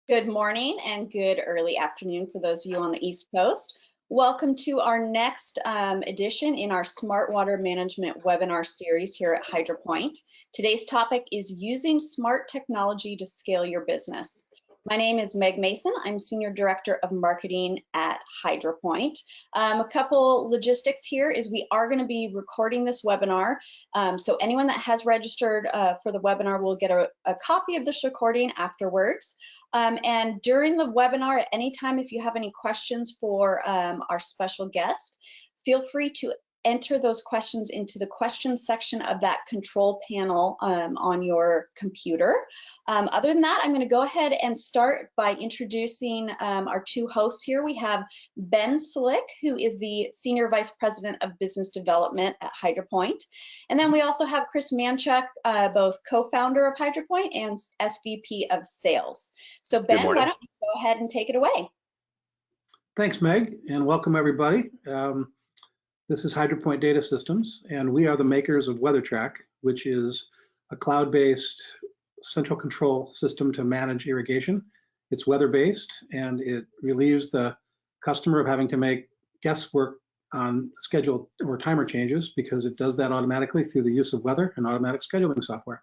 Good morning and good early afternoon for those of you on the East Coast. Welcome to our next edition in our Smart Water Management webinar series here at HydroPoint. Today's topic is using smart technology to scale your business. My name is Meg Mason. I'm Senior Director of Marketing at HydroPoint. A couple logistics here is we are going to be recording this webinar. So anyone that has registered for the webinar will get a copy of this recording afterwards. And during the webinar, at any time, if you have any questions for our special guest, feel free to enter those questions into the questions section of that control panel on your computer. Other than that, I'm going to go ahead and start by introducing our two hosts here. We have Ben Slick, who is the Senior Vice President of Business Development at HydroPoint. And then we also have Chris Manchuk, both co-founder of HydroPoint and SVP of Sales. So Ben, why don't you go ahead and take it away? Thanks, Meg, and welcome everybody. This is HydroPoint Data Systems, and we are the makers of WeatherTrack, which is a cloud-based central control system to manage irrigation. It's weather-based, and it relieves the customer of having to make guesswork on schedule or timer changes because it does that automatically through the use of weather and automatic scheduling software.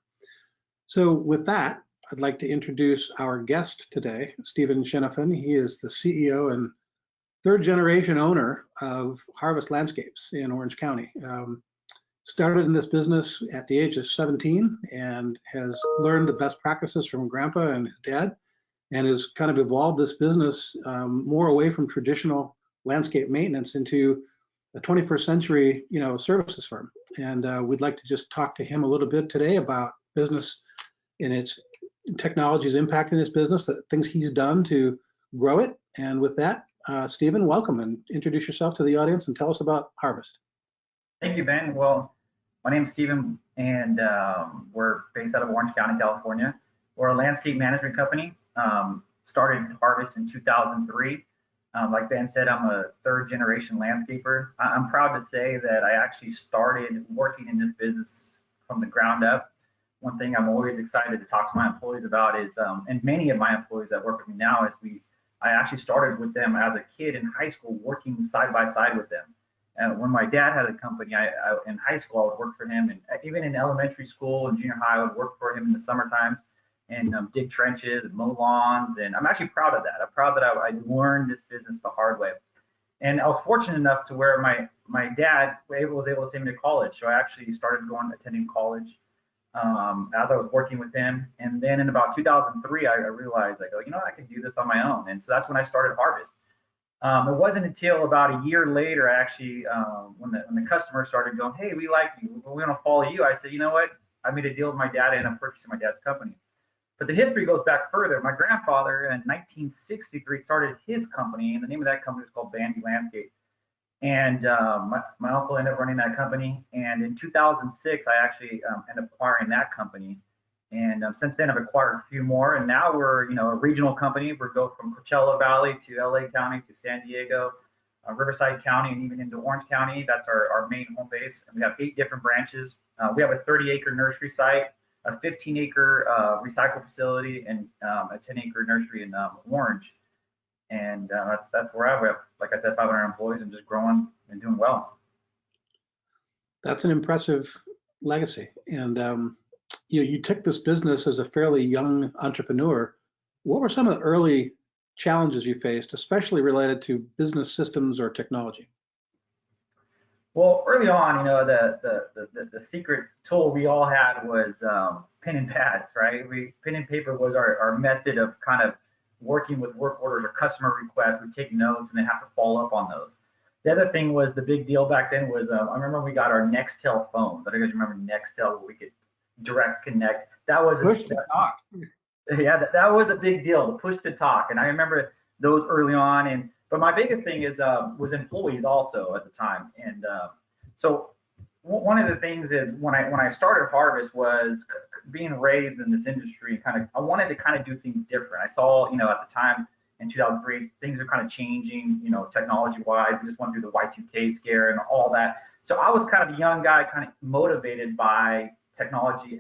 So with that, I'd like to introduce our guest today, Stephen Shenifan. He is the CEO and third generation owner of Harvest Landscapes in Orange County. Started in this business at the age of 17 and has learned the best practices from grandpa and his dad, and has kind of evolved this business more away from traditional landscape maintenance into a 21st century, services firm. And we'd like to just talk to him a little bit today about business and its technology's impact in his business, the things he's done to grow it. And with that, Stephen, welcome, and introduce yourself to the audience and tell us about Harvest. Thank you, Ben. Well, my name is Stephen, and we're based out of Orange County, California. We're a landscape management company. Started Harvest in 2003. Like Ben said, I'm a third generation landscaper. I'm proud to say that I actually started working in this business from the ground up. One thing I'm always excited to talk to my employees about is, and many of my employees that work with me now, is I actually started with them as a kid in high school, working side by side with them. And when my dad had a company, in high school, I would work for him, and even in elementary school and junior high, I would work for him in the summer times and dig trenches and mow lawns. And I'm actually proud of that. I'm proud that I learned this business the hard way. And I was fortunate enough to where my dad was able to send me to college. So I actually started attending college as I was working with him. And then in about 2003, I realized, I can do this on my own. And so that's when I started Harvest. It wasn't until about a year later, I actually, when the customer started going, hey, we like you, we're gonna follow you. I said, you know what? I made a deal with my dad and I'm purchasing my dad's company. But the history goes back further. My grandfather in 1963 started his company, and the name of that company is called Bandy Landscape. And my uncle ended up running that company. And in 2006, I actually ended up acquiring that company. And since then, I've acquired a few more. And now we're, a regional company. We go from Coachella Valley to LA County to San Diego, Riverside County, and even into Orange County. That's our main home base. And we have 8 different branches. We have a 30-acre nursery site, a 15-acre recycle facility, and a 10-acre nursery in Orange. And that's where I have, like I said, 500 employees and just growing and doing well. That's an impressive legacy. And you took this business as a fairly young entrepreneur. What were some of the early challenges you faced, especially related to business systems or technology? Well, early on, the secret tool we all had was pen and pads, right? Pen and paper was our method of kind of working with work orders or customer requests. We take notes and then have to follow up on those. The other thing was the big deal back then was, I remember we got our Nextel phones. I don't know if you guys remember Nextel, where we could direct connect. That was push to talk. Yeah, that was a big deal, the push to talk. And I remember those early on. But my biggest thing was employees also at the time. And so one of the things is when I started Harvest was being raised in this industry. I wanted to kind of do things different. I saw, at the time in 2003, things are kind of changing, technology-wise. We just went through the Y2K scare and all that. So I was kind of a young guy, kind of motivated by technology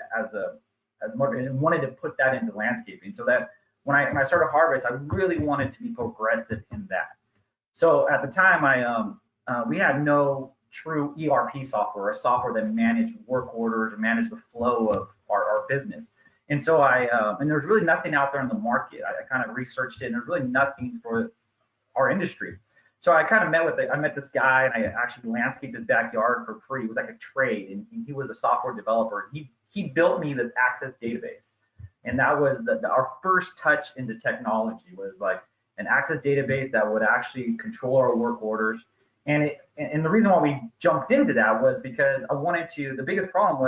and wanted to put that into landscaping. So that when I started Harvest, I really wanted to be progressive in that. So at the time, we had no true ERP software, or software that managed work orders or managed the flow of our business. And so and there's really nothing out there in the market. I kind of researched it, and there's really nothing for our industry. So I kind of I met this guy, and I actually landscaped his backyard for free. It was like a trade, and he was a software developer. He built me this Access database, and that was our first touch into technology, was like an Access database that would actually control our work orders. And the reason why we jumped into that was because I wanted to. The biggest problem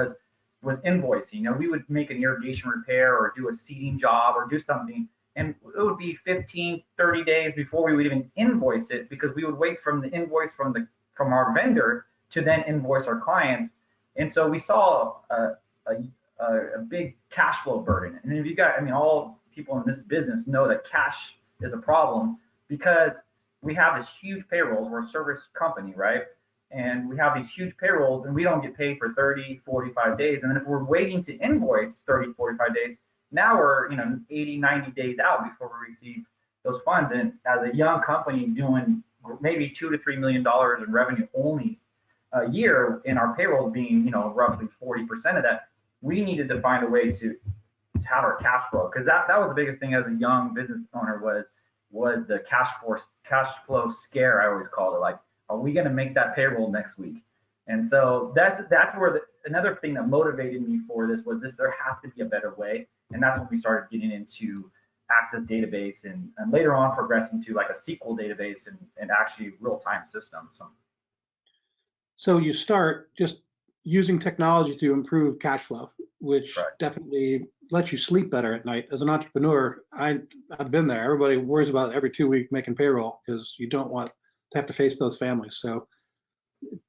was invoicing. You know, we would make an irrigation repair or do a seeding job or do something, and it would be 15, 30 days before we would even invoice it, because we would wait from the invoice from our vendor to then invoice our clients. And so we saw a big cash flow burden. And if you got, I mean, all people in this business know that cash is a problem, because we have this huge payrolls. We're a service company, right? And we have these huge payrolls, and we don't get paid for 30, 45 days. And then if we're waiting to invoice 30, 45 days, now we're 80, 90 days out before we receive those funds. And as a young company doing maybe $2 to $3 million in revenue only a year, and our payrolls being roughly 40% of that, we needed to find a way to have our cash flow, because that was the biggest thing as a young business owner, was the cash flow scare. I always called it, like, are we going to make that payroll next week? And so that's where another thing that motivated me for this was there has to be a better way. And that's when we started getting into Access database, and later on progressing to like a SQL database and actually real-time systems. So you start just using technology to improve cash flow, which definitely lets you sleep better at night. As an entrepreneur, I've been there. Everybody worries about every 2 week making payroll, because you don't want to have to face those families. So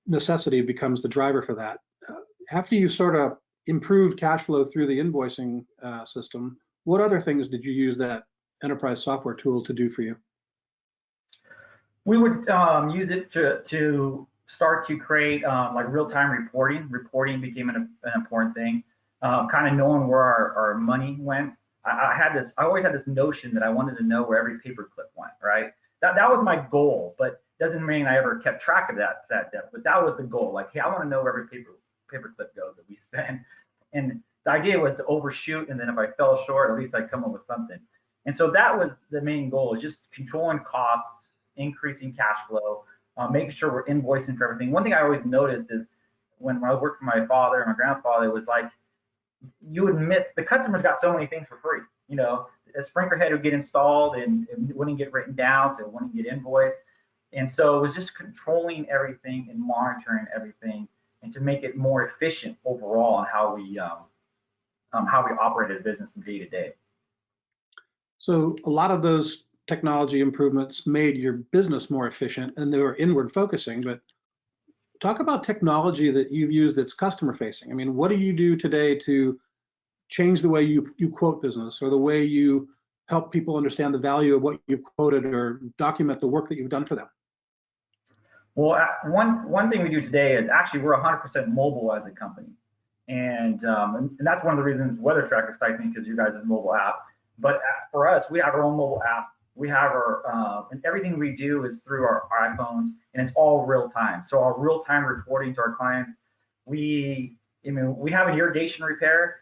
necessity becomes the driver for that. After you sort of improved cash flow through the invoicing system, what other things did you use that enterprise software tool to do for you? We would use it to start to create like real-time reporting. Reporting became an important thing. Kind of knowing where our money went. I always had this notion that I wanted to know where every paperclip went, right? That was my goal, but doesn't mean I ever kept track of that depth. But that was the goal. Like, hey, I want to know where every paperclip goes that we spend. And the idea was to overshoot, and then if I fell short, at least I'd come up with something. And so that was the main goal, is just controlling costs, increasing cash flow, making sure we're invoicing for everything. One thing I always noticed is when I worked for my father and my grandfather, it was like, you would miss, the customers got so many things for free. A sprinkler head would get installed and it wouldn't get written down, so it wouldn't get invoiced. And so it was just controlling everything and monitoring everything, and to make it more efficient overall on how we operated a business from day to day. So a lot of those technology improvements made your business more efficient, and they were inward focusing. But talk about technology that you've used that's customer facing. I mean, what do you do today to change the way you quote business, or the way you help people understand the value of what you've quoted, or document the work that you've done for them? Well, one thing we do today is actually we're 100% mobile as a company. And that's one of the reasons WeatherTrack excites me, because you guys' mobile app. But for us, we have our own mobile app. We have and everything we do is through our iPhones, and it's all real time. So our real time reporting to our clients, we have an irrigation repair.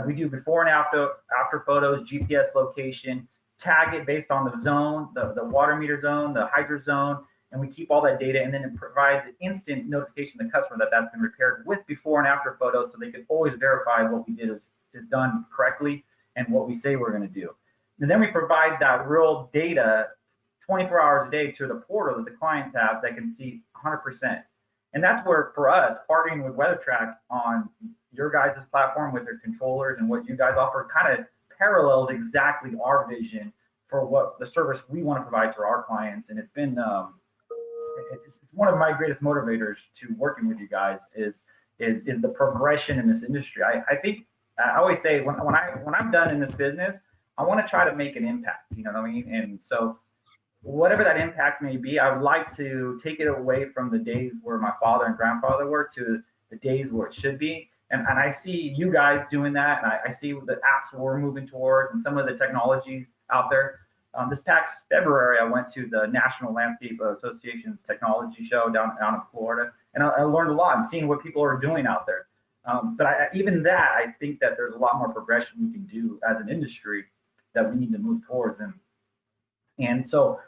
We do before and after photos, GPS location, tag it based on the zone, the water meter zone, the hydro zone, and we keep all that data, and then it provides an instant notification to the customer that that's been repaired with before and after photos, so they can always verify what we did is done correctly and what we say we're going to do. And then we provide that real data 24 hours a day to the portal that the clients have that can see 100%. And that's where, for us, partnering with WeatherTrack on your guys' platform with their controllers and what you guys offer, kind of parallels exactly our vision for what the service we want to provide to our clients. And it's been it's one of my greatest motivators to working with you guys is the progression in this industry. I think I always say when I'm done in this business, I want to try to make an impact. You know what I mean? And so whatever that impact may be, I would like to take it away from the days where my father and grandfather were to the days where it should be, And I see you guys doing that, and I see the apps we're moving towards and some of the technology out there. This past February, I went to the National Landscape Association's technology show down in Florida, and I learned a lot and seeing what people are doing out there. But even that, I think that there's a lot more progression we can do as an industry that we need to move towards. And so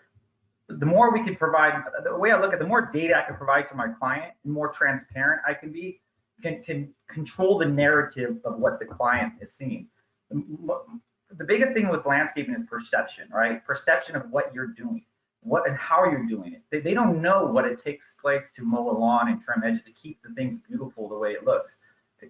the more we can provide, the way I look at it, the more data I can provide to my client, the more transparent I can be, can control the narrative of what the client is seeing. The biggest thing with landscaping is perception, right? Perception of what you're doing, what and how you're doing it. They don't know what it takes place to mow a lawn and trim edges to keep the things beautiful the way it looks.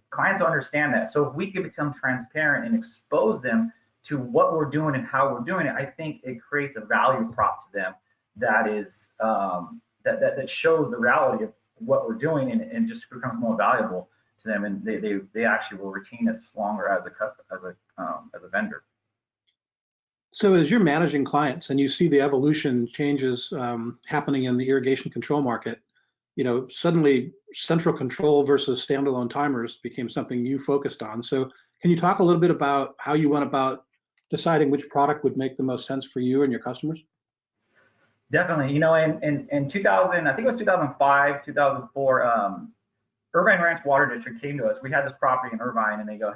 Clients don't understand that. So if we can become transparent and expose them to what we're doing and how we're doing it, I think it creates a value prop to them that is that shows the reality of what we're doing and just becomes more valuable to them, and they actually will retain us longer as a vendor. So as you're managing clients and you see the evolution changes happening in the irrigation control market, suddenly central control versus standalone timers became something you focused on. So can you talk a little bit about how you went about deciding which product would make the most sense for you and your customers? Definitely. In 2000, I think it was 2005, 2004, Irvine Ranch Water District came to us. We had this property in Irvine, and they go,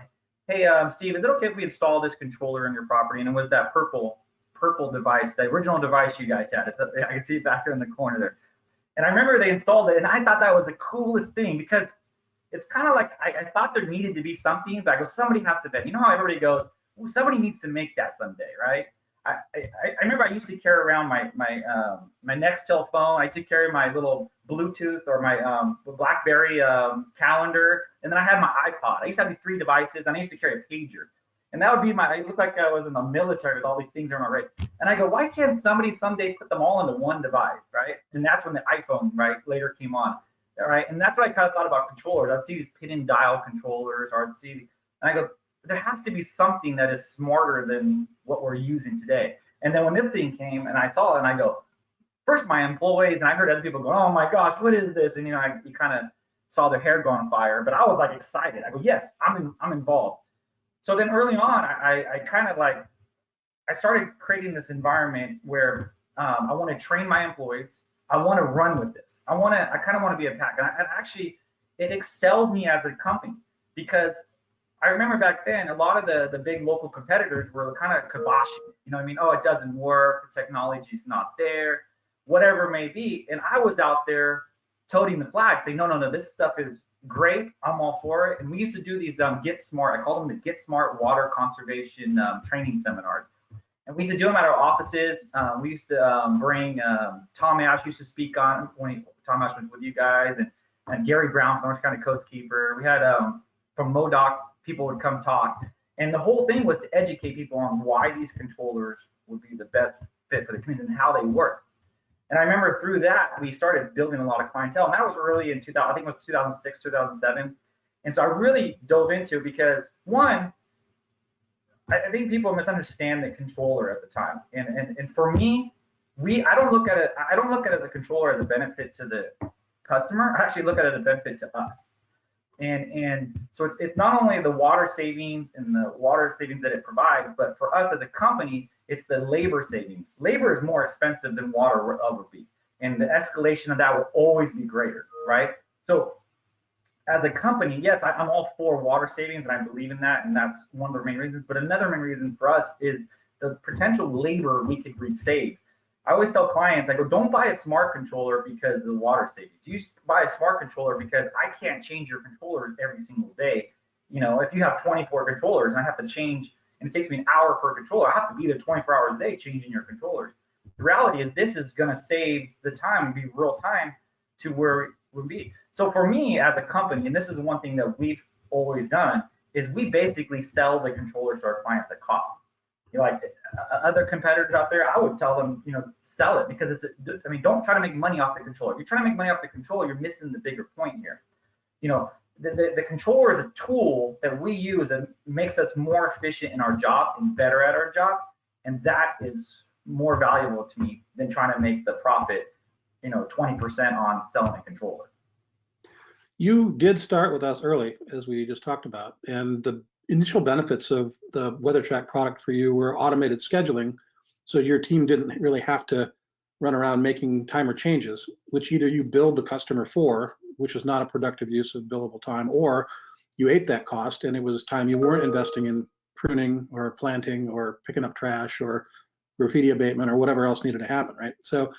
"Hey, Steve, is it okay if we install this controller in your property?" And it was that purple device, the original device you guys had. I can see it back there in the corner there. And I remember they installed it, and I thought that was the coolest thing because it's kind of like I thought there needed to be something, but I go, somebody has to bet. You know how everybody goes, "Ooh, somebody needs to make that someday," right? I remember I used to carry around my Nextel phone. I used to carry my little Bluetooth or my BlackBerry calendar, and then I had my iPod. I used to have these 3 devices, and I used to carry a pager. And that would be I looked like I was in the military with all these things around my waist. And I go, why can't somebody someday put them all into one device, right? And that's when the iPhone, right, later came on, right? And that's what I kind of thought about controllers. I'd see these pin and dial controllers, or I'd see, and I go, there has to be something that is smarter than what we're using today. And then when this thing came and I saw it, and I go, first my employees, and I heard other people go, "Oh my gosh, what is this?" And you kind of saw their hair go on fire, but I was like excited. I go, yes, I'm involved. So then early on, I kind of like, I started creating this environment where I want to train my employees. I want to run with this. I kind of want to be a pack. And actually, it excelled me as a company because I remember back then, a lot of the big local competitors were kind of kiboshing. You know what I mean? Oh, it doesn't work. The technology's not there, whatever it may be. And I was out there toting the flag, saying, no, this stuff is great. I'm all for it. And we used to do these Get Smart. I called them the Get Smart Water Conservation training seminars. And we used to do them at our offices. We used to bring Tom Ash used to speak on when Tom Ash was with you guys, and Gary Brown from Orange County Coastkeeper. We had from MoDOC, people would come talk. And the whole thing was to educate people on why these controllers would be the best fit for the community and how they work. And I remember through that, we started building a lot of clientele. And that was early in 2000, I think it was 2006, 2007. And so I really dove into it because, one, I think people misunderstand the controller at the time. And for me, I don't look at it as a controller as a benefit to the customer. I actually look at it as a benefit to us. And so it's not only the water savings and the water savings that it provides, but for us as a company, it's the labor savings. Labor is more expensive than water will ever be. And the escalation of that will always be greater, right? So as a company, yes, I'm all for water savings and I believe in that. And that's one of the main reasons. But another main reason for us is the potential labor we could save. I always tell clients, I go, don't buy a smart controller because of the water savings. You buy a smart controller because I can't change your controllers every single day. If you have 24 controllers and I have to change, and it takes me an hour per controller, I have to be there 24 hours a day changing your controllers. The reality is this is going to save the time and be real time to where it would be. So for me as a company, and this is one thing that we've always done, is we basically sell the controllers to our clients at cost. Like other competitors out there, I would tell them, sell it because don't try to make money off the controller. If you're trying to make money off the controller, you're missing the bigger point here. The controller is a tool that we use that makes us more efficient in our job and better at our job. And that is more valuable to me than trying to make the profit, 20% on selling a controller. You did start with us early, as we just talked about, and the initial benefits of the WeatherTrack product for you were automated scheduling, so your team didn't really have to run around making timer changes, which either you billed the customer for, which is not a productive use of billable time, or you ate that cost and it was time you weren't investing in pruning or planting or picking up trash or graffiti abatement or whatever else needed to happen, right? So,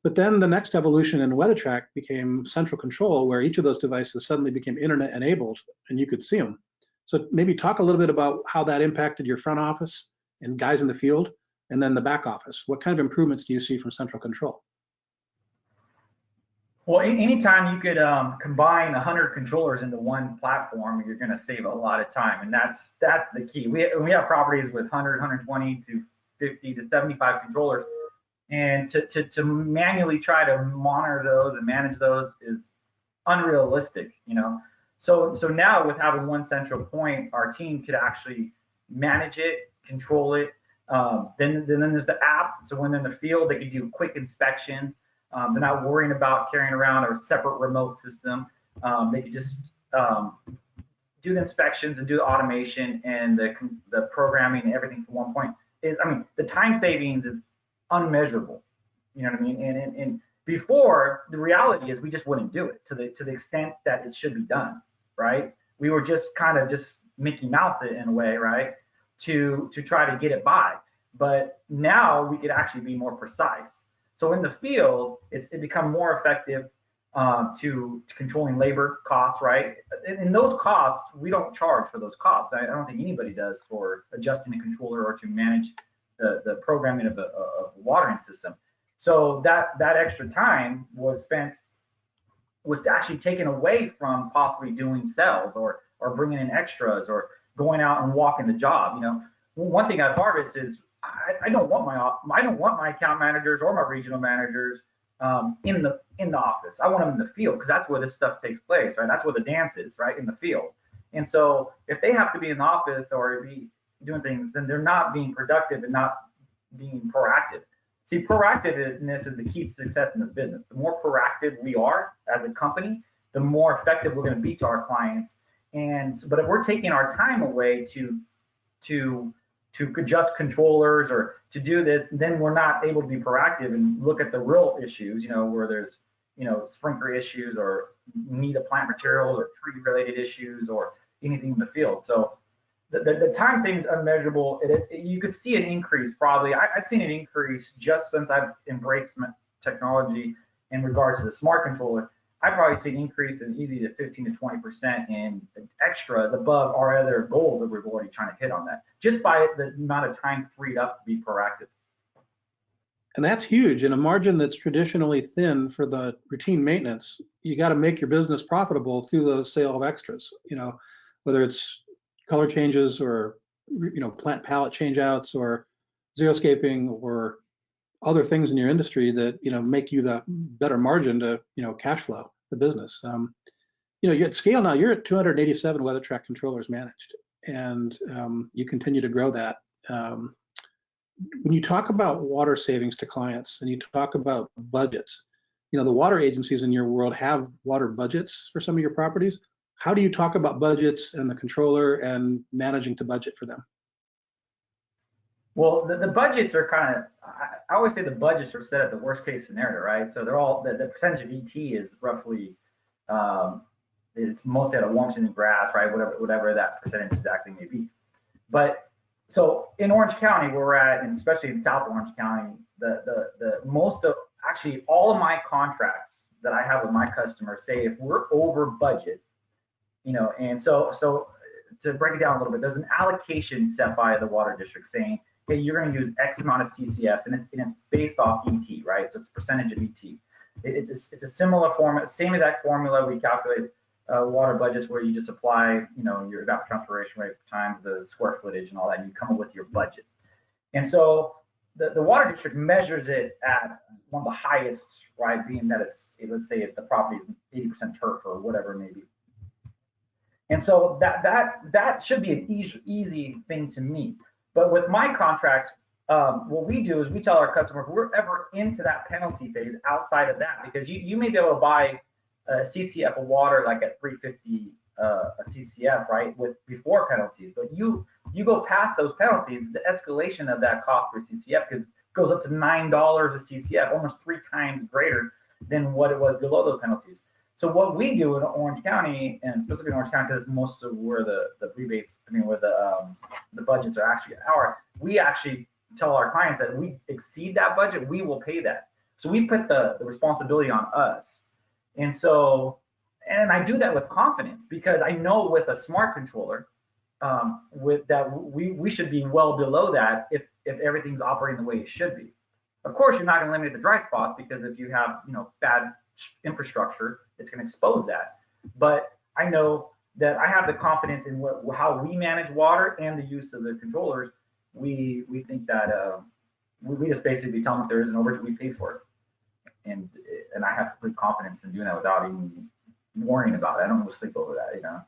but then the next evolution in WeatherTrack became central control, where each of those devices suddenly became internet enabled and you could see them. So maybe talk a little bit about how that impacted your front office and guys in the field, and then the back office. What kind of improvements do you see from central control? Well, anytime you could combine 100 controllers into one platform, you're going to save a lot of time, and that's the key. We have properties with 100, 120 to 50 to 75 controllers, and to manually try to monitor those and manage those is unrealistic, you know. So now with having one central point, our team could actually manage it, control it. Then there's the app. So when they're in the field, they can do quick inspections. They're not worrying about carrying around a separate remote system. They could just do the inspections and do the automation and the programming and everything from one point. The time savings is unmeasurable. You know what I mean? And before, the reality is we just wouldn't do it to the extent that it should be done, right? We were just kind of just Mickey Mouse it in a way, right? To try to get it by. But now we could actually be more precise. So in the field, it become more effective to controlling labor costs, right? And those costs, we don't charge for those costs. I don't think anybody does for adjusting a controller or to manage the programming of a watering system. So that extra time was actually taken away from possibly doing sales or bringing in extras or going out and walking the job. You know, one thing I've harvested is I don't want my account managers or my regional managers in the office. I want them in the field, because that's where this stuff takes place, right? That's where the dance is, right, in the field. And so if they have to be in the office or be doing things, then they're not being productive and not being proactive. See, proactiveness is the key to success in this business. The more proactive we are as a company, the more effective we're going to be to our clients. But if we're taking our time away to adjust controllers or to do this, then we're not able to be proactive and look at the real issues, you know, where there's, you know, sprinkler issues or need of plant materials or tree related issues or anything in the field. So the time savings is unmeasurable. You could see an increase probably. I've seen an increase just since I've embraced technology in regards to the smart controller. I probably see an increase in easy to 15 to 20% in extras above our other goals that we're already trying to hit on that, just by the amount of time freed up to be proactive. And that's huge. In a margin that's traditionally thin for the routine maintenance, you got to make your business profitable through the sale of extras, you know, whether it's color changes or, you know, plant palette change outs or xeriscaping or other things in your industry that, you know, make you the better margin to, you know, cash flow the business. You know, you're at scale now. You're at 287 WeatherTrack controllers managed, and you continue to grow that. When you talk about water savings to clients and you talk about budgets, you know, the water agencies in your world have water budgets for some of your properties. How do you talk about budgets and the controller and managing to budget for them? Well, the budgets are kind of, I always say the budgets are set at the worst case scenario, right? So they're all, the percentage of ET is roughly, it's mostly out of Warmington grass, right? Whatever that percentage exactly may be. But so in Orange County, where we're at, and especially in South Orange County, the most of, actually all of my contracts that I have with my customers say if we're over budget, you know, and so to break it down a little bit, there's an allocation set by the water district saying, okay, you're going to use X amount of CCS, and it's based off ET, right? So it's a percentage of ET. It's a similar formula, same exact formula we calculate water budgets, where you just apply, you know, your evapotranspiration rate times the square footage and all that, and you come up with your budget. And so the water district measures it at one of the highest, right? Being that it's, let's say if the property is 80% turf or whatever it may be. And so that should be an easy thing to meet. But with my contracts, what we do is we tell our customer if we're ever into that penalty phase outside of that, because you may be able to buy a CCF of water like at 350 a CCF, right, with before penalties. But you go past those penalties, the escalation of that cost per CCF goes up to $9 a CCF, almost 3 times greater than what it was below those penalties. So what we do in Orange County, and specifically in Orange County, because most of where the rebates, where the budgets are actually we actually tell our clients that if we exceed that budget, we will pay that. So we put the responsibility on us. And so, and I do that with confidence because I know with a smart controller, with that we should be well below that if everything's operating the way it should be. Of course, you're not going to eliminate the dry spots because if you have bad infrastructure, it's going to expose that. But I know that I have the confidence in how we manage water and the use of the controllers. We think that we just basically tell them if there is an overage, we pay for it, and I have complete confidence in doing that without even worrying about it. I don't lose sleep over that,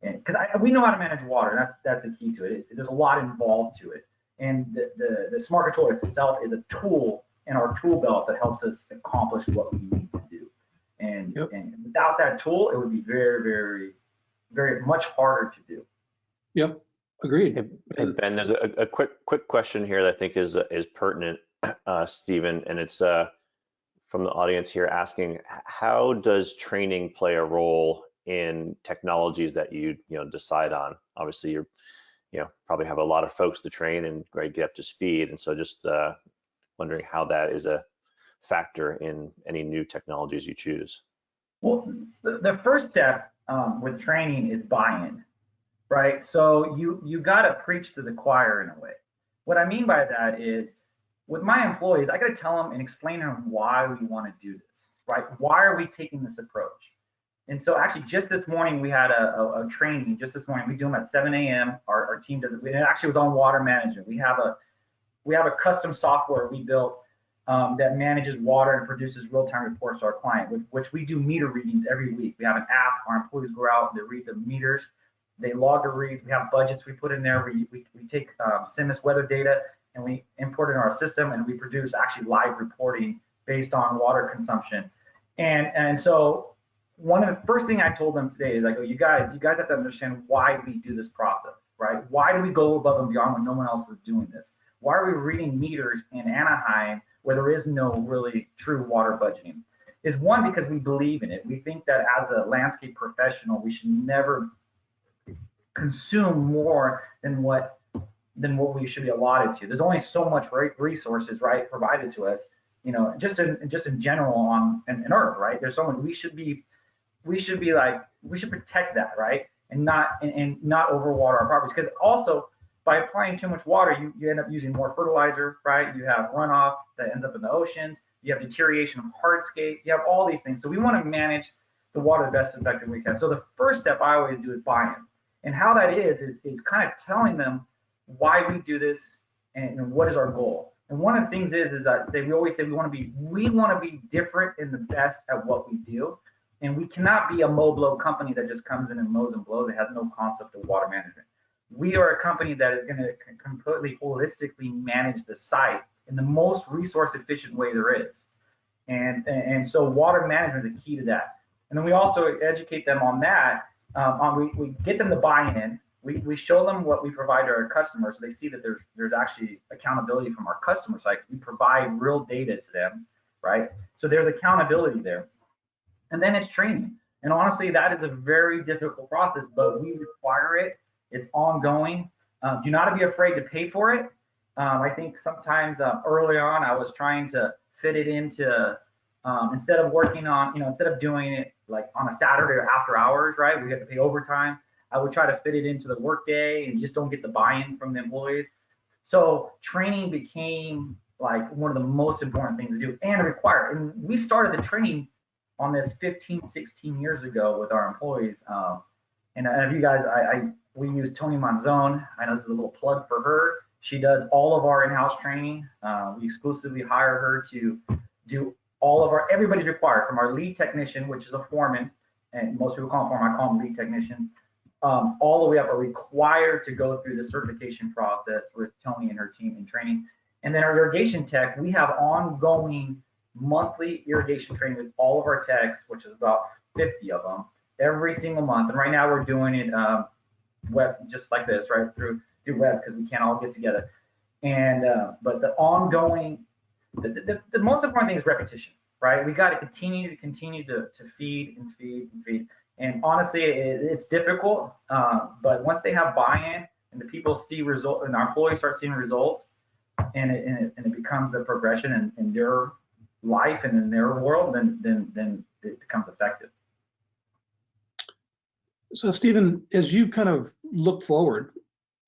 and because we know how to manage water. That's the key to it. There's a lot involved to it, and the smart controller itself is a tool in our tool belt that helps us accomplish what we need to do. And without that tool, it would be very, very, very much harder to do. Yep, agreed. Hey, Ben, there's a quick question here that I think is pertinent, Stephen, and it's from the audience here asking, how does training play a role in technologies that you decide on? Obviously, you're probably have a lot of folks to train and get up to speed, and so just wondering how that is a factor in any new technologies you choose. Well, the first step with training is buy-in, right? So you got to preach to the choir in a way. What I mean by that is, with my employees, I got to tell them and explain to them why we want to do this, right? Why are we taking this approach? And so actually just this morning, we had a training just this morning. We do them at 7 a.m. Our team does it. It actually was on water management. We have a custom software we built that manages water and produces real-time reports to our client, which we do meter readings every week. We have an app. Our employees go out and they read the meters. They log the reads. We have budgets we put in there. We take CIMAS weather data and we import it in our system, and we produce actually live reporting based on water consumption. And so one of the first thing I told them today is I go, you guys have to understand why we do this process, right? Why do we go above and beyond when no one else is doing this? Why are we reading meters in Anaheim where there is no really true water budgeting? Is one, because we believe in it. We think that as a landscape professional, we should never consume more than what we should be allotted to. There's only so much resources, right, provided to us, just in general on Earth, right? There's so much. We should protect that, right, and not overwater our properties, because also by applying too much water, you end up using more fertilizer, right? You have runoff that ends up in the oceans. You have deterioration of hardscape. You have all these things. So we want to manage the water the best effective we can. So the first step I always do is buy-in, and how that is kind of telling them why we do this and what is our goal. And one of the things is that we always say we want to be different and the best at what we do. And we cannot be a mow blow company that just comes in and mows and blows. It has no concept of water management. We are a company that is going to completely holistically manage the site in the most resource efficient way there is. And so water management is a key to that. And then we also educate them on that. We get them to buy in. We show them what we provide to our customers, so they see that there's actually accountability from our customer side. We provide real data to them, right? So there's accountability there. And then it's training. And honestly, that is a very difficult process, but we require it. It's ongoing. Do not be afraid to pay for it. I think sometimes early on, I was trying to fit it into, instead of doing it like on a Saturday or after hours, right? We have to pay overtime. I would try to fit it into the workday and just don't get the buy-in from the employees. So training became like one of the most important things to do and require. And we started the training on this 15, 16 years ago with our employees. And if you guys, we use Tony Monzone. I know this is a little plug for her. She does all of our in-house training. We exclusively hire her to do all of everybody's required, from our lead technician, which is a foreman, and most people call them foreman, I call them lead technicians, all the way up are required to go through the certification process with Tony and her team in training. And then our irrigation tech, we have ongoing monthly irrigation training with all of our techs, which is about 50 of them every single month. And right now we're doing it web, just like this, right, through web, because we can't all get together. And but the ongoing, the most important thing is repetition, right? We got to continue to feed and feed and feed. And honestly, it's difficult, but once they have buy-in and the people see result, and our employees start seeing results, and it becomes a progression in their life and in their world, then it becomes effective. So Stephen, as you kind of look forward,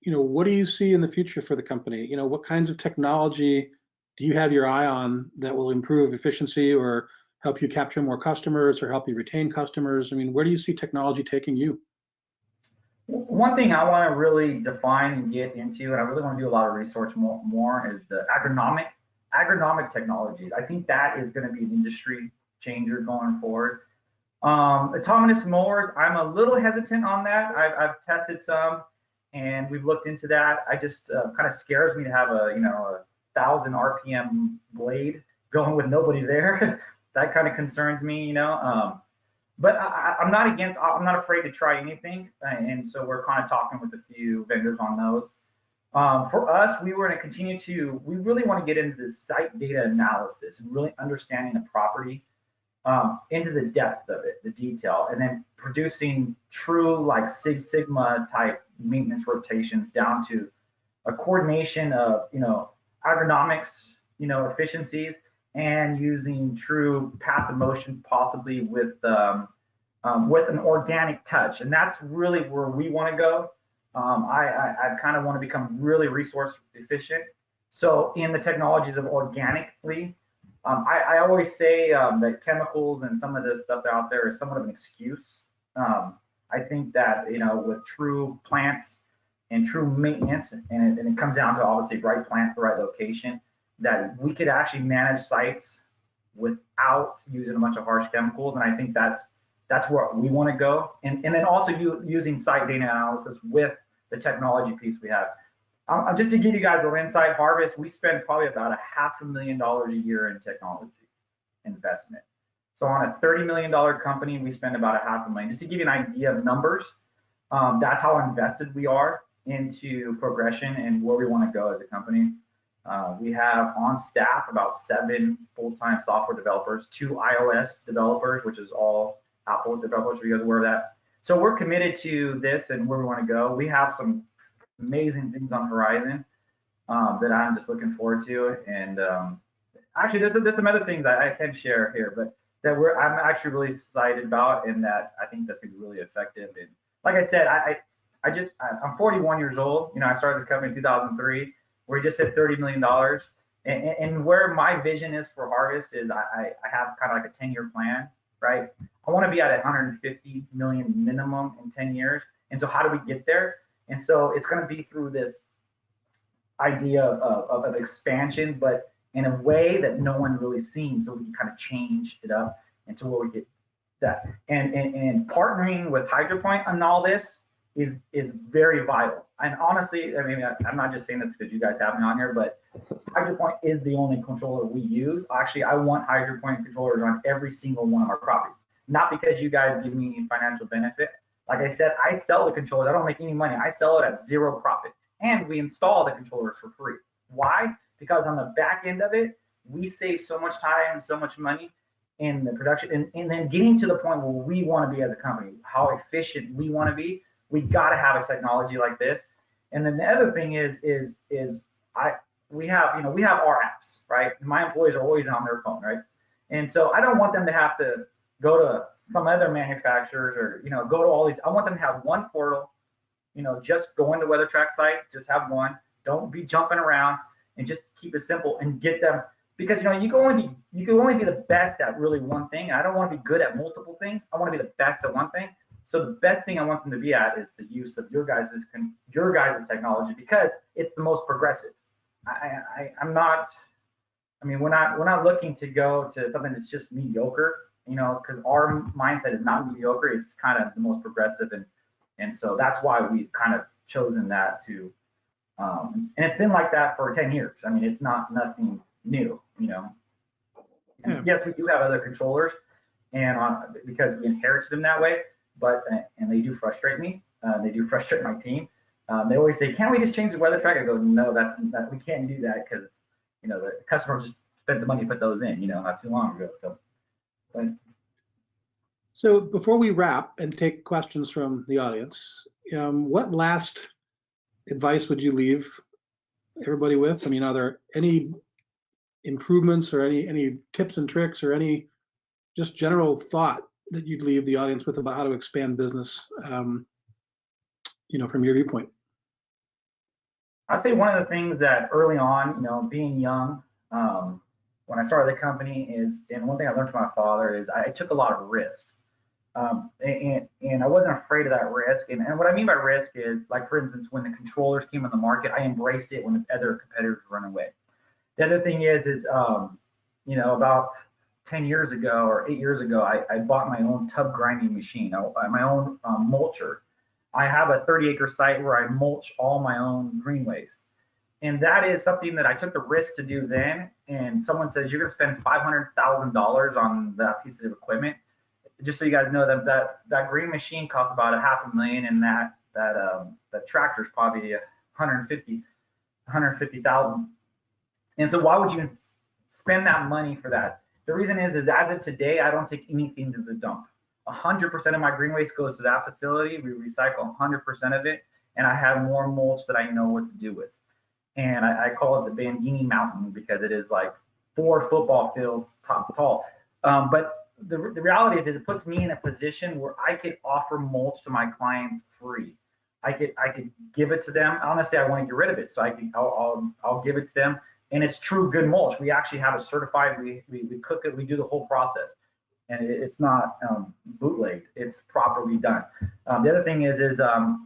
what do you see in the future for the company? What kinds of technology do you have your eye on that will improve efficiency or help you capture more customers or help you retain customers? I mean, where do you see technology taking you? One thing I want to really define and get into, and I really want to do a lot of research more is the agronomic technologies. I think that is going to be an industry changer going forward. Autonomous mowers, I'm a little hesitant on that. I've tested some and we've looked into that. I just kind of scares me to have a 1,000 RPM blade going with nobody there. That kind of concerns me, but I'm not afraid to try anything. And so we're kind of talking with a few vendors on those. For us, we really want to get into the site data analysis and really understanding the property, into the depth of it, the detail, and then producing true like Six Sigma type maintenance rotations down to a coordination of, agronomics, efficiencies, and using true path of motion, possibly with an organic touch. And that's really where we want to go. I kind of want to become really resource efficient. So in the technologies of organically, I always say that chemicals and some of the stuff out there is somewhat of an excuse. I think that, with true plants and true maintenance, and it comes down to obviously right plant, the right location, that we could actually manage sites without using a bunch of harsh chemicals. And I think that's where we want to go. And then also using site data analysis with the technology piece we have. Just to give you guys a little insight, Harvest, we spend probably about $500,000 a year in technology investment. So on a $30 million company, we spend about $500,000. Just to give you an idea of numbers, that's how invested we are into progression and where we want to go as a company. We have on staff about 7 full-time software developers, 2 iOS developers, which is all Apple developers. Are you guys aware of that? So we're committed to this and where we want to go. We have some amazing things on the horizon that I'm just looking forward to. And actually, there's some other things that I can share here, but that I'm actually really excited about, and that I think that's going to be really effective. And like I said, I'm 41 years old. I started this company in 2003. We just hit $30 million. And where my vision is for Harvest is I have kind of like a 10-year plan, right? I want to be at 150 million minimum in 10 years. And so how do we get there? And so it's going to be through this idea of expansion, but in a way that no one really seen, so we can kind of change it up into where we get that. And partnering with HydroPoint on all this is very vital. And honestly, I mean, I'm not just saying this because you guys have me on here, but HydroPoint is the only controller we use. Actually, I want HydroPoint controllers on every single one of our properties. Not because you guys give me any financial benefit. Like I said, I sell the controllers. I don't make any money. I sell it at 0 profit. And we install the controllers for free. Why? Because on the back end of it, we save so much time and so much money in the production. And then getting to the point where we want to be as a company, how efficient we want to be, we got to have a technology like this. And then the other thing is we have our apps, right? My employees are always on their phone, right? And so I don't want them to have to go to some other manufacturers or, go to all these. I want them to have one portal, just go into WeatherTrack site, just have one. Don't be jumping around, and just keep it simple and get them, because, you can only be the best at really one thing. I don't want to be good at multiple things. I want to be the best at one thing. So the best thing I want them to be at is the use of your guys' technology, because it's the most progressive. We're not looking to go to something that's just mediocre, because our mindset is not mediocre. It's kind of the most progressive, and so that's why we've kind of chosen that to, and it's been like that for 10 years. I mean, it's nothing new, Yeah. Yes, we do have other controllers, and because we inherited them that way. But and they do frustrate me. They do frustrate my team. They always say, "Can't we just change the weather track?" I go, "No, we can't do that because the customer just spent the money to put those in, not too long ago." So, but So before we wrap and take questions from the audience, what last advice would you leave everybody with? I mean, are there any improvements or any tips and tricks or any just general thought that you'd leave the audience with about how to expand business, from your viewpoint? I'd say one of the things that early on, being young, when I started the company and one thing I learned from my father is I took a lot of risks. And I wasn't afraid of that risk. And what I mean by risk is, like, for instance, when the controllers came on the market, I embraced it when the other competitors run away. The other thing is about 10 years ago or 8 years ago, I bought my own tub grinding machine, my own mulcher. I have a 30-acre site where I mulch all my own greenways. And that is something that I took the risk to do then. And someone says, "You're going to spend $500,000 on that piece of equipment." Just so you guys know, that green machine costs about $500,000, and that tractor is probably 150,000. And so why would you spend that money for that? The reason is as of today, I don't take anything to the dump. 100% of my green waste goes to that facility. We recycle 100% of it, and I have more mulch that I know what to do with. And I call it the Bandini Mountain because it is like 4 football fields tall. But the reality is that it puts me in a position where I could offer mulch to my clients free. I could give it to them. Honestly, I want to get rid of it, so I'll give it to them. And it's true good mulch. We actually have a certified. We cook it. We do the whole process, and it's not bootlegged. It's properly done. The other thing is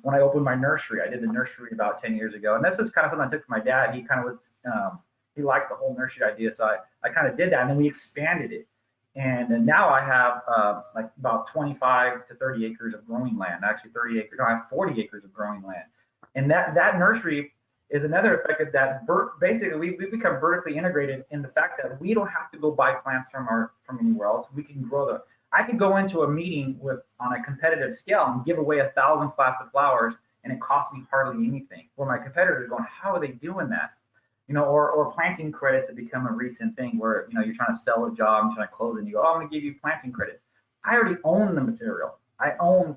when I opened my nursery, I did the nursery about 10 years ago, and this is kind of something I took from my dad. He kind of was he liked the whole nursery idea, so I kind of did that, and then we expanded it. And now I have like about 25 to 30 acres of growing land. Actually, 30 acres. No, I have 40 acres of growing land. And that nursery is another effect of that. Basically, we become vertically integrated in the fact that we don't have to go buy plants from anywhere else. We can grow them. I can go into a meeting on a competitive scale and give away 1,000 flats of flowers, and it costs me hardly anything. Where my competitors are going, how are they doing that? Or planting credits have become a recent thing where, you're trying to sell a job and trying to close it and you go, "Oh, I'm going to give you planting credits." I already own the material. I own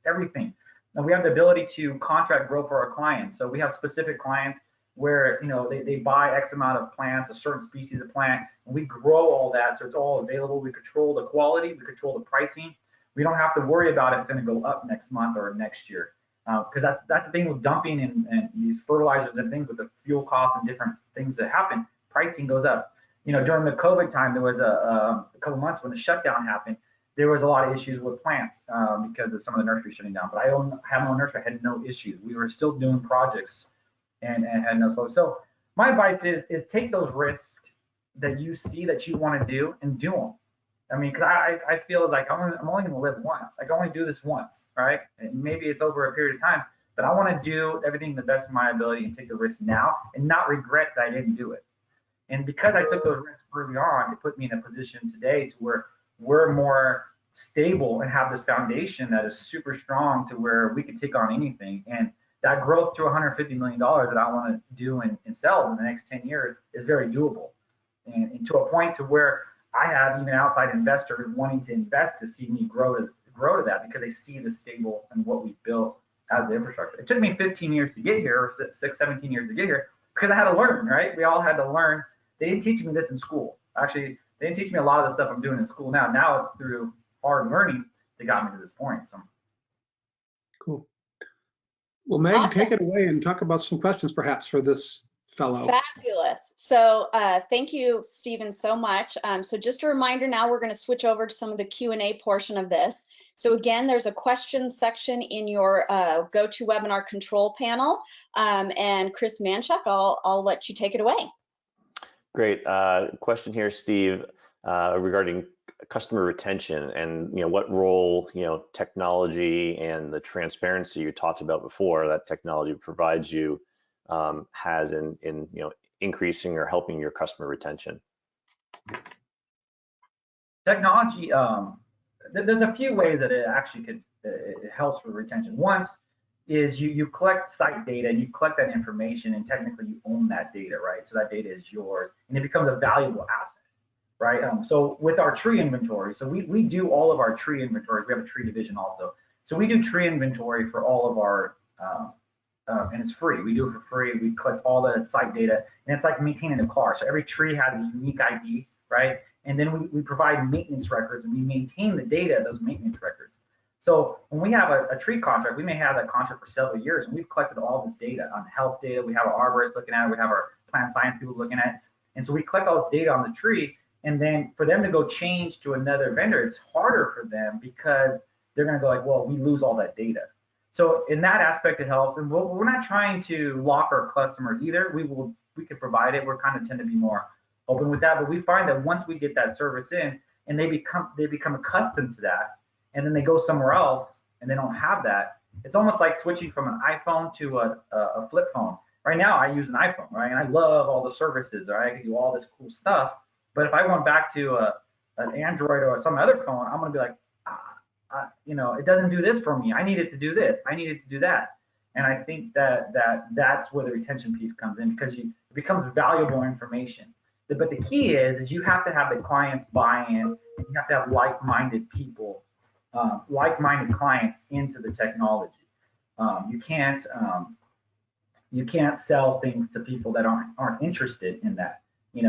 everything. Now we have the ability to contract grow for our clients. So we have specific clients where, they buy X amount of plants, a certain species of plant, and we grow all that. So it's all available. We control the quality, we control the pricing. We don't have to worry about if it's going to go up next month or next year. Because that's the thing with dumping and these fertilizers and things with the fuel cost and different things that happen, pricing goes up. During the COVID time, there was a couple months when the shutdown happened, there was a lot of issues with plants because of some of the nurseries shutting down. But I have my own nursery, I had no issues. We were still doing projects and had no slow. So my advice is take those risks that you see that you want to do and do them. I mean, because I feel like I'm only going to live once. I can only do this once, right? And maybe it's over a period of time, but I want to do everything to the best of my ability and take the risk now and not regret that I didn't do it. And because I took those risks early on, it put me in a position today to where we're more stable and have this foundation that is super strong to where we can take on anything. And that growth to $150 million that I want to do in sales in the next 10 years is very doable. And to a point to where I have even outside investors wanting to invest to see me grow to that because they see the stable and what we built as the infrastructure. It took me 15 years to get here, or 17 years to get here, because I had to learn, right? We all had to learn. They didn't teach me this in school. Actually, they didn't teach me a lot of the stuff I'm doing in school now. Now it's through hard learning that got me to this point. So Cool. Well, Meg, Awesome. Take it away and talk about some questions perhaps for this fellow. Fabulous. So thank you, Stephen, so much. So just a reminder now, we're going to switch over to some of the Q&A portion of this. So again, there's a questions section in your GoToWebinar control panel. And Chris Manchuk, I'll let you take it away. Great. Question here, Steve, regarding customer retention and what role technology and the transparency you talked about before that technology provides you has in increasing or helping your customer retention. technology there's a few ways that it actually could, it helps with retention. Once is you collect site data, you collect that information, and technically you own that data, right? So that data is yours, and it becomes a valuable asset, right? So with our tree inventory, so we do all of our tree inventories. We have a tree division also. So we do tree inventory for all of our, and it's free. We do it for free. We collect all the site data, and it's like maintaining a car. So every tree has a unique ID, right? And then we provide maintenance records, and we maintain the data of those maintenance records. So when we have a tree contract, we may have that contract for several years, and we've collected all this data on health data. We have our arborists looking at it. We have our plant science people looking at it. And so we collect all this data on the tree, and then for them to go change to another vendor, it's harder for them because they're going to go like, well, we lose all that data. So in that aspect, it helps. And we're not trying to lock our customers either. We can provide it. We're kind of tend to be more open with that. But we find that once we get that service in, and they become accustomed to that, and then they go somewhere else and they don't have that, it's almost like switching from an iPhone to a flip phone. Right now, I use an iPhone, right? And I love all the services, right? I can do all this cool stuff. But if I went back to an Android or some other phone, I'm gonna be like, it doesn't do this for me. I need it to do this. I need it to do that. And I think that's where the retention piece comes in, because it becomes valuable information. But the key is you have to have the clients buy in, and you have to have like-minded people, like-minded clients into the technology. You can't sell things to people that aren't interested in that.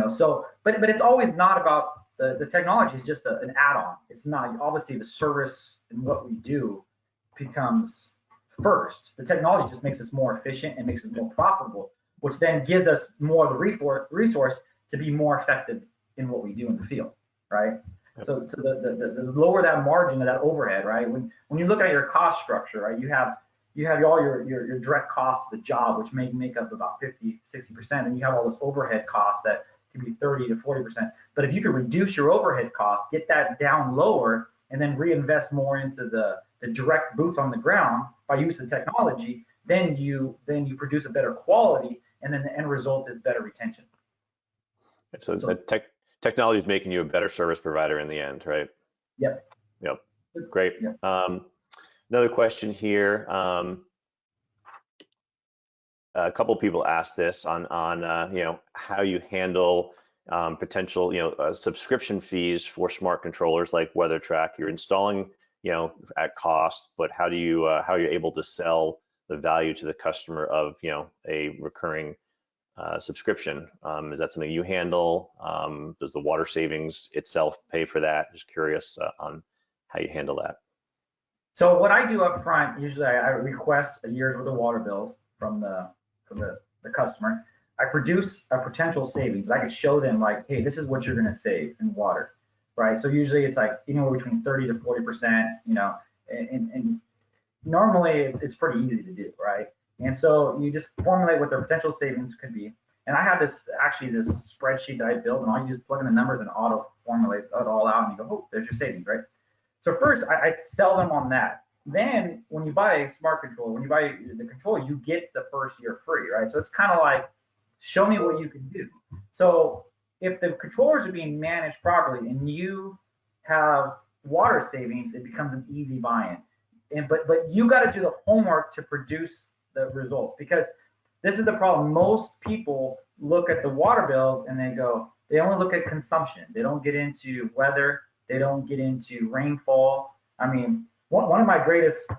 So but it's always not about the technology. Is just an add-on. It's not, obviously the service and what we do becomes first. The technology just makes us more efficient and makes us more profitable, which then gives us more of the resource to be more effective in what we do in the field, right? Yep. So the lower that margin of that overhead, right? When you look at your cost structure, right, you have all your direct costs of the job, which may make up about 50-60%, and you have all this overhead costs that can be 30 to 40%. But if you can reduce your overhead costs, get that down lower, and then reinvest more into the direct boots on the ground by using technology, then you produce a better quality, and then the end result is better retention. So technology is making you a better service provider in the end, right? Yep. Great. Yep. Another question here. A couple of people asked this on how you handle potential subscription fees for smart controllers like WeatherTrack. You're installing at cost, but how are you able to sell the value to the customer of a recurring subscription? Is that something you handle? Does the water savings itself pay for that? Just curious on how you handle that. So what I do up front, usually I request a year's worth of water bills from the customer. I produce a potential savings. I can show them like, hey, this is what you're going to save in water, right? So usually it's like anywhere between 30 to 40%, and normally it's pretty easy to do, right? And so you just formulate what their potential savings could be. And I have this spreadsheet that I built, and all you just plug in the numbers and auto formulates it all out, and you go, oh, there's your savings, right? So first I sell them on that. Then when you buy a smart controller, when you buy the controller, you get the first year free, right? So it's kind of like, show me what you can do. So if the controllers are being managed properly and you have water savings, it becomes an easy buy-in. But you got to do the homework to produce the results, because this is the problem. Most people look at the water bills and they only look at consumption. They don't get into weather. They don't get into rainfall. I mean, one of my greatest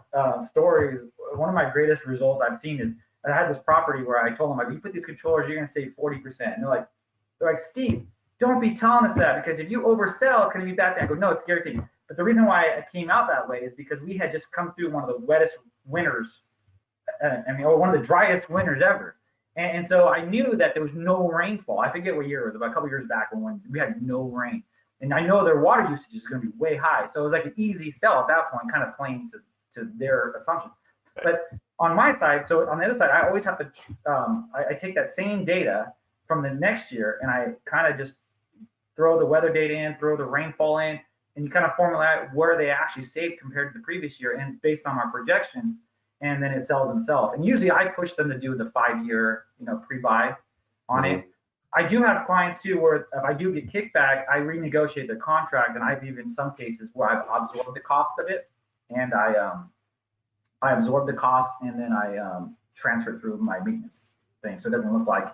stories, one of my greatest results I've seen is I had this property where I told them, like, you put these controllers, you're going to save 40%. And they're like, Steve, don't be telling us that, because if you oversell, it's going to be bad. I go, no, it's guaranteed. But the reason why it came out that way is because we had just come through one of the wettest winters, or one of the driest winters ever. And so I knew that there was no rainfall. I forget what year it was, about a couple years back when we had no rain. And I know their water usage is going to be way high. So it was like an easy sell at that point, kind of playing to their assumption. But on my side, so on the other side, I always have to, I take that same data from the next year, and I kind of just throw the weather data in, throw the rainfall in, and you kind of formulate where they actually saved compared to the previous year, and based on our projection, and then it sells itself. And usually I push them to do the 5-year, pre-buy on it. I do have clients too where if I do get kickback, I renegotiate the contract, and I've even some cases where I've absorbed the cost of it, and I absorb the cost and then I transfer it through my maintenance thing, so it doesn't look like.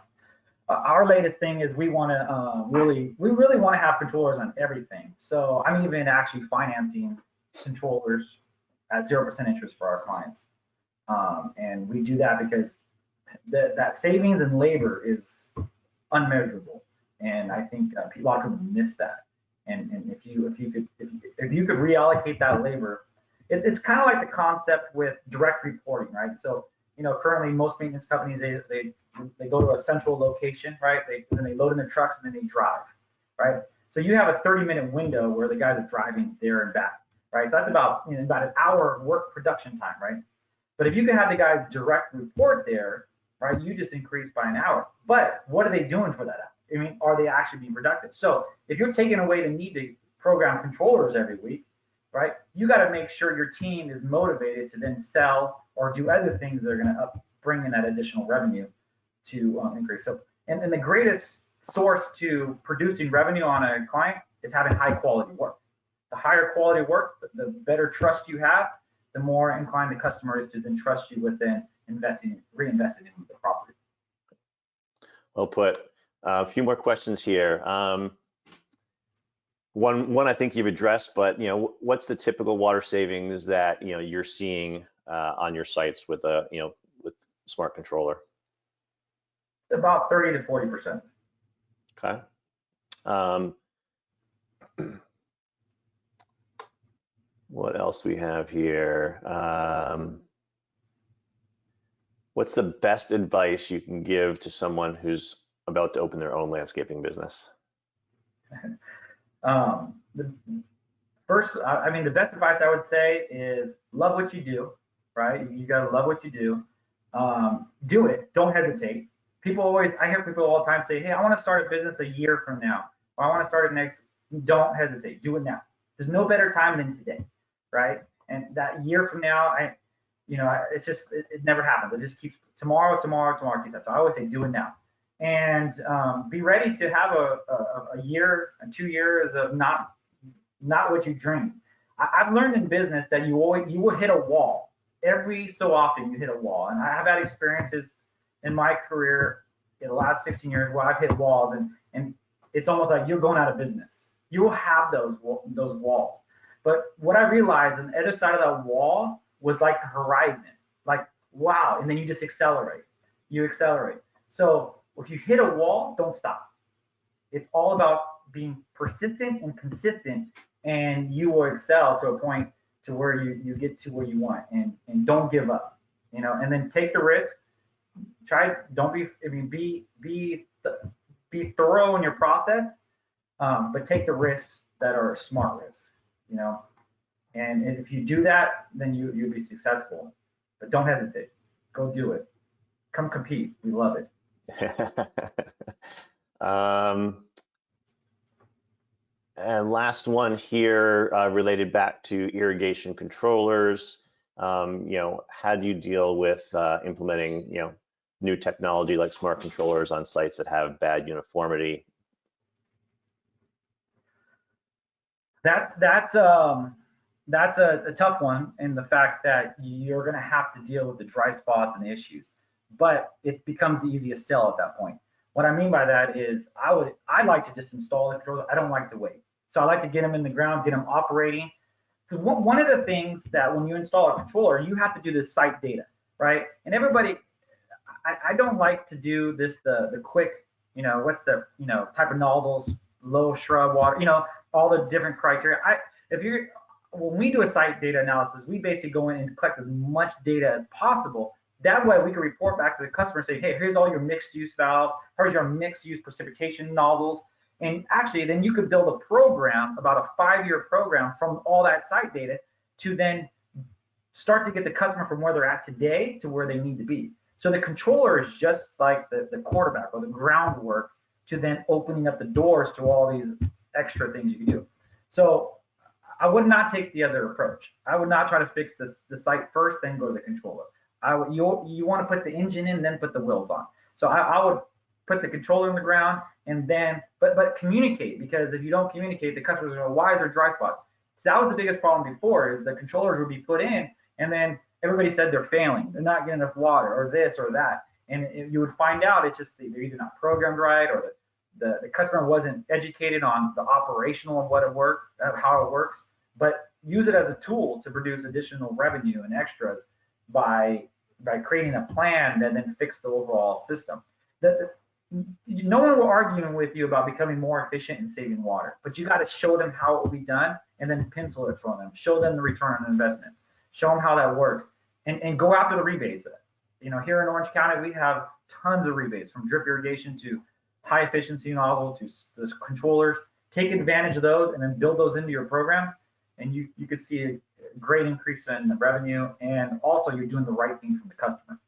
Our latest thing is we want to really want to have controllers on everything. So I'm even actually financing controllers at 0% interest for our clients, and we do that because that savings in labor is unmeasurable, and I think a lot of people miss that. And if you could reallocate that labor, it's kind of like the concept with direct reporting, right? So currently most maintenance companies they go to a central location, right? Then they load in their trucks and then they drive, right? So you have a 30-minute window where the guys are driving there and back, right? So that's about about an hour of work production time, right? But if you can have the guys direct report there, right, you just increase by an hour. But what are they doing for that hour? I mean, are they actually being productive? So if you're taking away the need to program controllers every week, right, you got to make sure your team is motivated to then sell or do other things that are going to bring in that additional revenue to increase. So, and the greatest source to producing revenue on a client is having high quality work. The higher quality work, the better trust you have, the more inclined the customer is to then trust you with then reinvesting in the property. Well put. A few more questions here. One I think you've addressed, but what's the typical water savings that you're seeing on your sites with with Smart Controller? About 30 to 40%. Okay. What else we have here? What's the best advice you can give to someone who's about to open their own landscaping business? The best advice I would say is love what you do, right? You got to love what you do. Do it. Don't hesitate. I hear people all the time say, hey, I want to start a business a year from now, or I want to start it next. Don't hesitate. Do it now. There's no better time than today, right? And that year from now, it's just, it never happens. It just keeps tomorrow keeps that. So I always say do it now. And be ready to have a year and 2 years of not what you dream. I've learned in business that you will hit a wall. Every so often you hit a wall. And I have had experiences in my career in the last 16 years where I've hit walls, and it's almost like you're going out of business. You will have those walls. But what I realized on the other side of that wall was like the horizon, like, wow. And then you just accelerate. So if you hit a wall, don't stop. It's all about being persistent and consistent, and you will excel to a point to where you get to where you want, and don't give up, and then take the risk. Be thorough in your process, but take the risks that are smart risks, and if you do that, then you'll be successful. But don't hesitate. Go do it. Come compete. We love it. And last one here, related back to irrigation controllers. How do you deal with implementing new technology like smart controllers on sites that have bad uniformity? That's a tough one, in the fact that you're going to have to deal with the dry spots and the issues, but it becomes the easiest sell at that point. What I mean by that is I like to just install the controller. I don't like to wait. So I like to get them in the ground, get them operating. Because one of the things that when you install a controller, you have to do this site data, right? And everybody, I don't like to do this the quick, what's the type of nozzles, low shrub water, all the different criteria. When we do a site data analysis, we basically go in and collect as much data as possible. That way we can report back to the customer and say, hey, here's all your mixed use valves, here's your mixed use precipitation nozzles. And actually then you could build a program, about a 5-year program from all that site data, to then start to get the customer from where they're at today to where they need to be. So the controller is just like the quarterback or the groundwork to then opening up the doors to all these extra things you can do. So I would not take the other approach. I would not try to fix the site first, then go to the controller. You want to put the engine in, then put the wheels on. So I would put the controller in the ground, and then, but communicate, because if you don't communicate, the customers are, why is there dry spots? So that was the biggest problem before, is the controllers would be put in, and then everybody said they're failing, they're not getting enough water, or this or that. And you would find out it's just they're either not programmed right, or the customer wasn't educated on the operational of what it works, how it works. But use it as a tool to produce additional revenue and extras by creating a plan that then fix the overall system. No one will argue with you about becoming more efficient and saving water, but you got to show them how it will be done, and then pencil it for them. Show them the return on investment. Show them how that works, and go after the rebates. You know, here in Orange County, we have tons of rebates, from drip irrigation to high efficiency nozzle to the controllers. Take advantage of those and then build those into your program, and you could see a great increase in revenue, and also you're doing the right thing for the customer.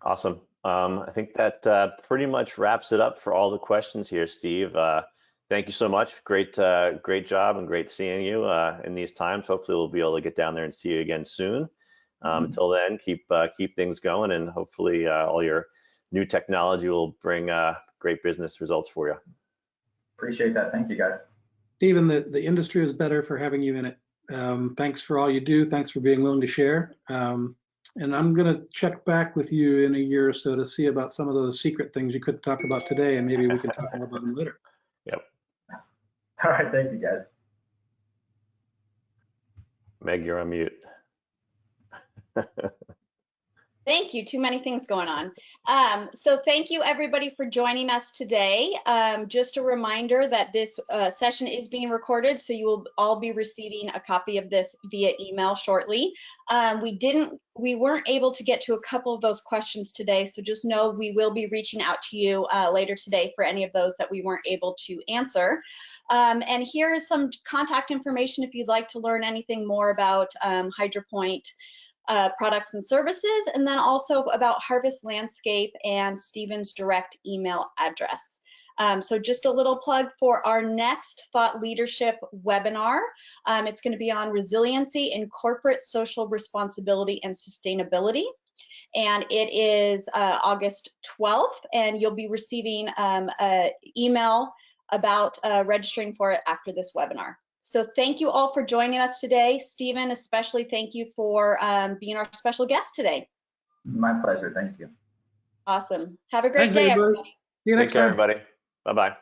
Awesome. I think that pretty much wraps it up for all the questions here, Steve. Thank you so much. Great job, and great seeing you in these times. Hopefully we'll be able to get down there and see you again soon. Until then, keep things going, and hopefully all your new technology will bring great business results for you. Appreciate that. Thank you, guys. Stephen, the industry is better for having you in it. Thanks for all you do. Thanks for being willing to share. And I'm going to check back with you in a year or so to see about some of those secret things you couldn't talk about today, and maybe we can talk about them later. Yep. All right. Thank you, guys. Meg, you're on mute. Thank you. Too many things going on. So thank you everybody for joining us today. Just a reminder that this session is being recorded, so you will all be receiving a copy of this via email shortly. We weren't able to get to a couple of those questions today, so just know we will be reaching out to you later today for any of those that we weren't able to answer. And here is some contact information if you'd like to learn anything more about HydroPoint products and services, and then also about Harvest Landscape and Stephen's direct email address. So just a little plug for our next thought leadership webinar. It's going to be on resiliency in corporate social responsibility and sustainability. And it is August 12th, and you'll be receiving an email about registering for it after this webinar. So thank you all for joining us today. Stephen, especially thank you for being our special guest today. My pleasure. Thank you. Awesome. Have a great day, everybody. See you next Take care, time. everybody. Bye-bye.